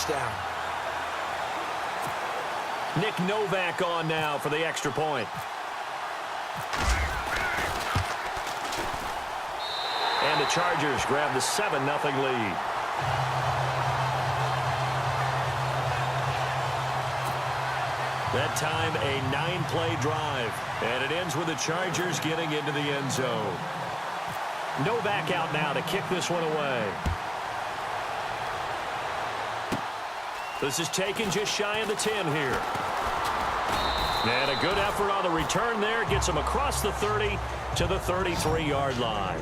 touchdown. Nick Novak on now for the extra point. And the Chargers grab the 7-0 lead. That time, a 9-play drive. And it ends with the Chargers getting into the end zone. Novak out now to kick this one away. This is taken just shy of the 10 here. And a good effort on the return there. Gets him across the 30 to the 33-yard line.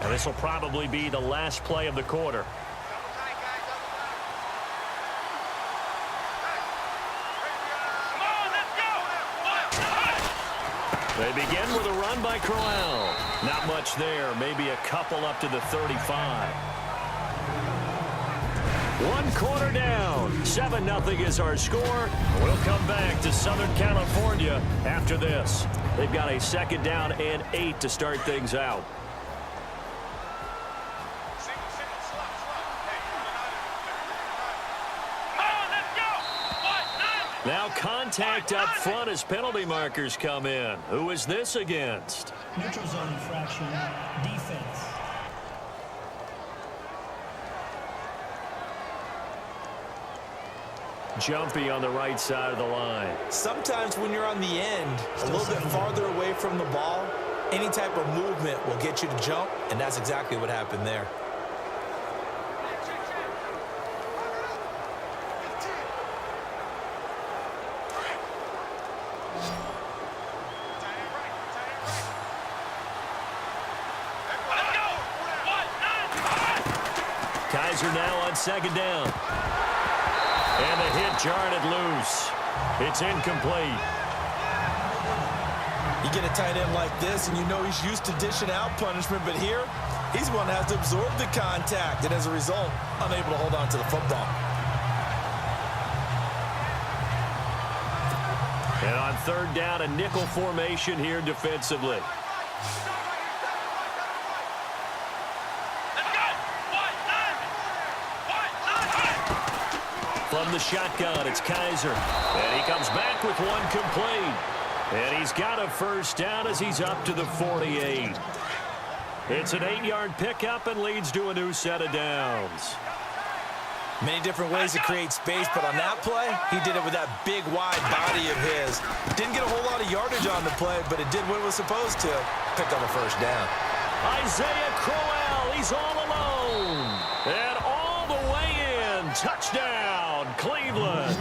And this will probably be the last play of the quarter. They begin with a run by Crowell. Not much there. Maybe a couple up to the 35. 1 quarter down. 7-0 is our score. We'll come back to Southern California after this. They've got a 2nd down and 8 to start things out. Now contact up front as penalty markers come in. Who is this against? Neutral zone infraction, defense. Jumpy on the right side of the line. Sometimes when you're on the end, a little bit farther away from the ball, any type of movement will get you to jump, and that's exactly what happened there. Kaiser now on 2nd down. And the hit jarred it loose. It's incomplete. You get a tight end like this, and you know he's used to dishing out punishment, but here, he's one that has to absorb the contact, and as a result, unable to hold on to the football. And on 3rd down, a nickel formation here defensively. From the shotgun, it's Kaiser. And he comes back with one complete. And he's got a 1st down as he's up to the 48. It's an 8-yard pickup and leads to a new set of downs. Many different ways to create space, but on that play, he did it with that big, wide body of his. Didn't get a whole lot of yardage on the play, but it did what it was supposed to. Picked up a 1st down. Isaiah Crowell, he's all alone. And all the way in. Touchdown, Cleveland.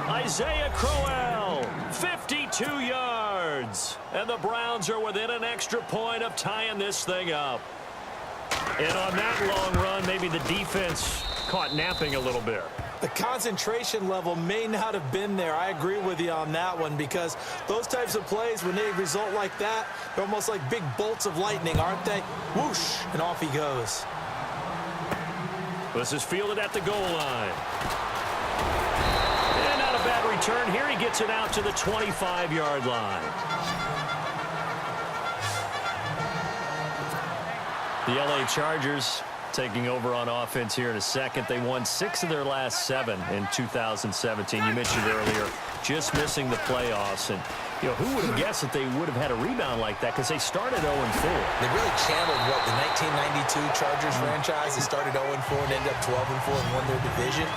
Isaiah Crowell, 52 yards. And the Browns are within an extra point of tying this thing up. And on that long run, maybe the defense caught napping a little bit. The concentration level may not have been there. I agree with you on that one, because those types of plays, when they result like that, they're almost like big bolts of lightning, aren't they? Whoosh, and off he goes. This is fielded at the goal line. And not a bad return here. He gets it out to the 25-yard line. The LA Chargers taking over on offense here in a second. They won 6 of their last 7 in 2017. You mentioned earlier, just missing the playoffs. And, you know, who would have guessed that they would have had a rebound like that, because they started 0-4. They really channeled what the 1992 Chargers franchise. They started 0-4 and ended up 12-4 and won their division.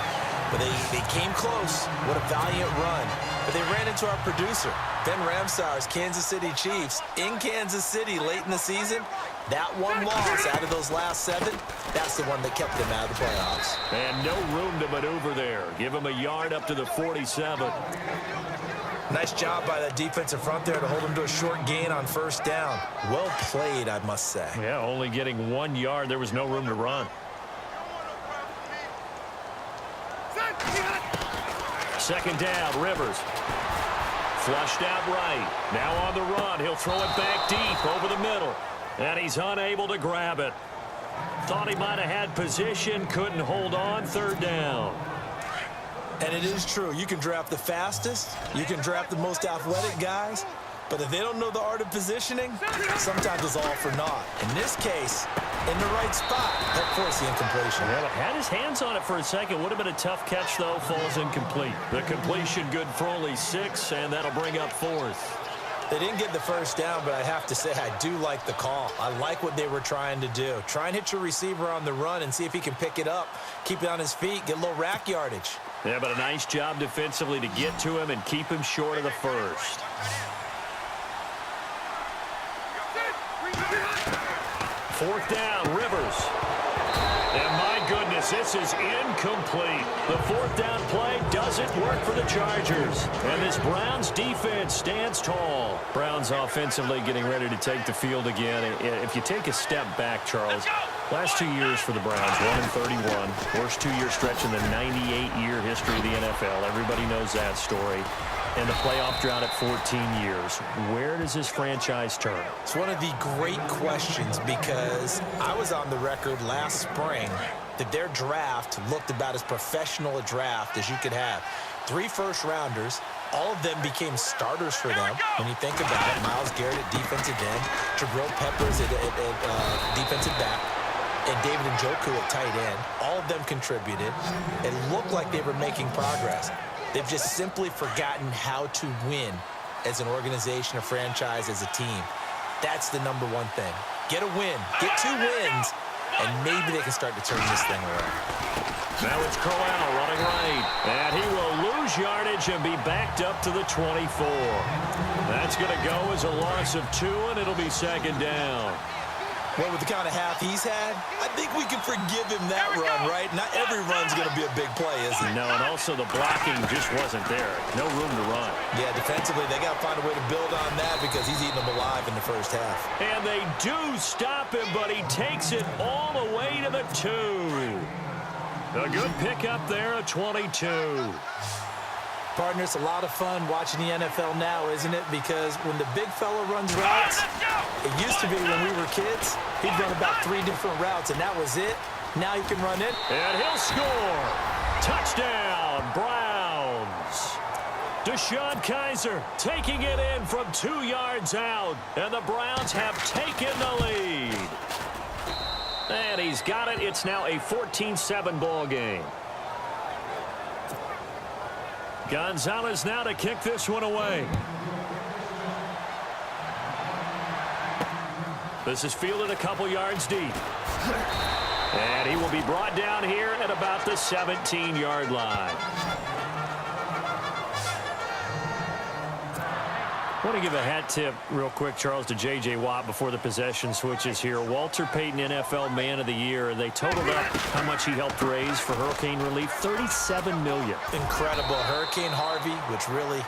But they came close. What a valiant run. But they ran into our producer, Ben Ramsauer's Kansas City Chiefs, in Kansas City late in the season. That one loss out of those last 7, that's the one that kept them out of the playoffs. And no room to maneuver there. Give him a yard up to the 47. Nice job by that defensive front there to hold him to a short gain on 1st down. Well played, I must say. Yeah, only getting 1 yard. There was no room to run. 2nd down, Rivers. Flushed out right. Now on the run. He'll throw it back deep over the middle. And he's unable to grab it. Thought he might have had position. Couldn't hold on. 3rd down. And it is true. You can draft the fastest. You can draft the most athletic guys. But if they don't know the art of positioning, sometimes it's all for naught. In this case, in the right spot. That forced the incompletion. Well, had his hands on it for a second. Would have been a tough catch, though. Falls incomplete. The completion good for only 6, and that'll bring up 4th. They didn't get the first down, but I have to say I do like the call. I like what they were trying to do. Try and hit your receiver on the run and see if he can pick it up, keep it on his feet, get a little rack yardage. Yeah, but a nice job defensively to get to him and keep him short of the first. Fourth down, Rivers. And my goodness, this is incomplete. The fourth down play doesn't work for the Chargers. And this Browns defense stands tall. Browns offensively getting ready to take the field again. If you take a step back, Charles, last 2 years for the Browns, 1-31. Worst 2-year stretch in the 98-year history of the NFL. Everybody knows that story. And the playoff drought at 14 years. Where does this franchise turn? It's one of the great questions because I was on the record last spring that their draft looked about as professional a draft as you could have. 3 first-rounders, all of them became starters for them. When you think about it, Myles Garrett at defensive end, Jabril Peppers at defensive back, and David Njoku at tight end. All of them contributed. It looked like they were making progress. They've just simply forgotten how to win as an organization, a franchise, as a team. That's the number one thing. Get a win. Get 2 wins, and maybe they can start to turn this thing around. Now it's Crowell running right. And he will lose yardage and be backed up to the 24. That's going to go as a loss of 2, and it'll be second down. Well, with the kind of half he's had, I think we can forgive him that run, right? Not every run's going to be a big play, is it? No, and also the blocking just wasn't there. No room to run. Yeah, defensively, they got to find a way to build on that because he's eating them alive in the first half. And they do stop him, but he takes it all the way to the 2. A good pickup there, a 22. Partner, it's a lot of fun watching the NFL now, isn't it? Because when the big fella runs routes, it used to be when we were kids, he'd run about 3 different routes, and that was it. Now he can run it. And he'll score. Touchdown, Browns. Deshaun Kaiser taking it in from 2 yards out, and the Browns have taken the lead. And he's got it. It's now a 14-7 ball game. Gonzalez now to kick this one away. This is fielded a couple yards deep. And he will be brought down here at about the 17-yard line. I want to give a hat tip real quick, Charles, to J.J. Watt before the possession switches here. Walter Payton, NFL Man of the Year. They totaled up how much he helped raise for hurricane relief, $37 million. Incredible. Hurricane Harvey, which really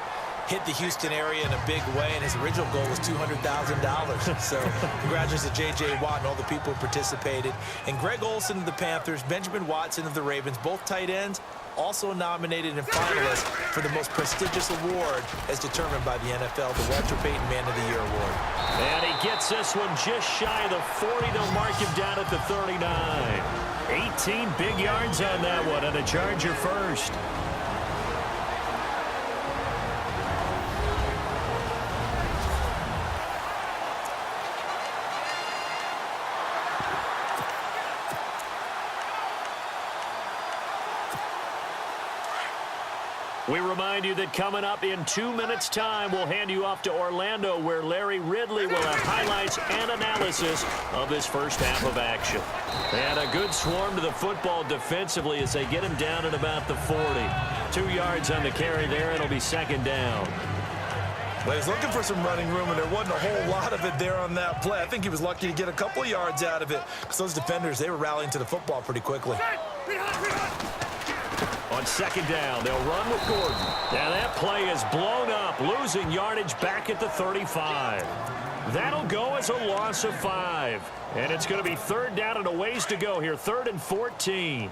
hit the Houston area in a big way, and his original goal was $200,000. So congratulations to J.J. Watt and all the people who participated. And Greg Olsen of the Panthers, Benjamin Watson of the Ravens, both tight ends, also nominated and finalists for the most prestigious award as determined by the NFL, the Walter Payton Man of the Year Award. And he gets this one just shy of the 40. They'll mark him down at the 39. 18 big yards on that one, and a Charger first. We remind you that coming up in 2 minutes' time, we'll hand you off to Orlando, where Larry Ridley will have highlights and analysis of this first half of action. And a good swarm to the football defensively as they get him down at about the 40. 2 yards on the carry there, and it'll be second down. Well, he's looking for some running room, and there wasn't a whole lot of it there on that play. I think he was lucky to get a couple of yards out of it because those defenders, they were rallying to the football pretty quickly. On second down, they'll run with Gordon. And that play is blown up, losing yardage back at the 35. That'll go as a loss of 5. And it's going to be third down and a ways to go here, 3rd and 14.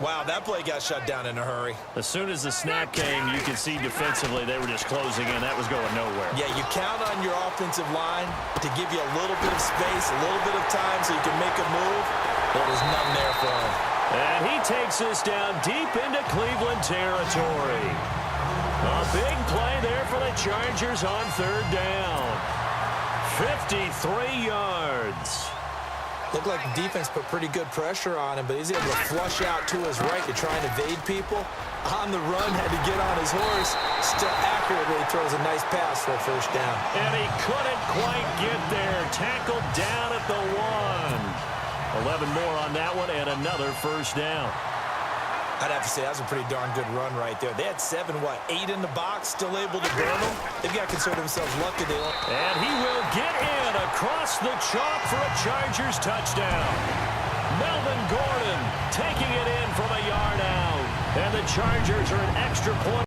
Wow, that play got shut down in a hurry. As soon as the snap came, you could see defensively they were just closing in. That was going nowhere. Yeah, you count on your offensive line to give you a little bit of space, a little bit of time so you can make a move. There was none there for him. And he takes this down deep into Cleveland territory. A big play there for the Chargers on third down. 53 yards. Looked like the defense put pretty good pressure on him, but he's able to flush out to his right to try and evade people. On the run, had to get on his horse. Still accurately throws a nice pass for a first down. And he couldn't quite get there. Tackled down at the 1. 11 more on that one and another first down. I'd have to say that was a pretty darn good run right there. They had 8 in the box, still able to burn them. They've got to consider themselves lucky. And he will get in across the chalk for a Chargers touchdown. Melvin Gordon taking it in from a yard out. And the Chargers are an extra point.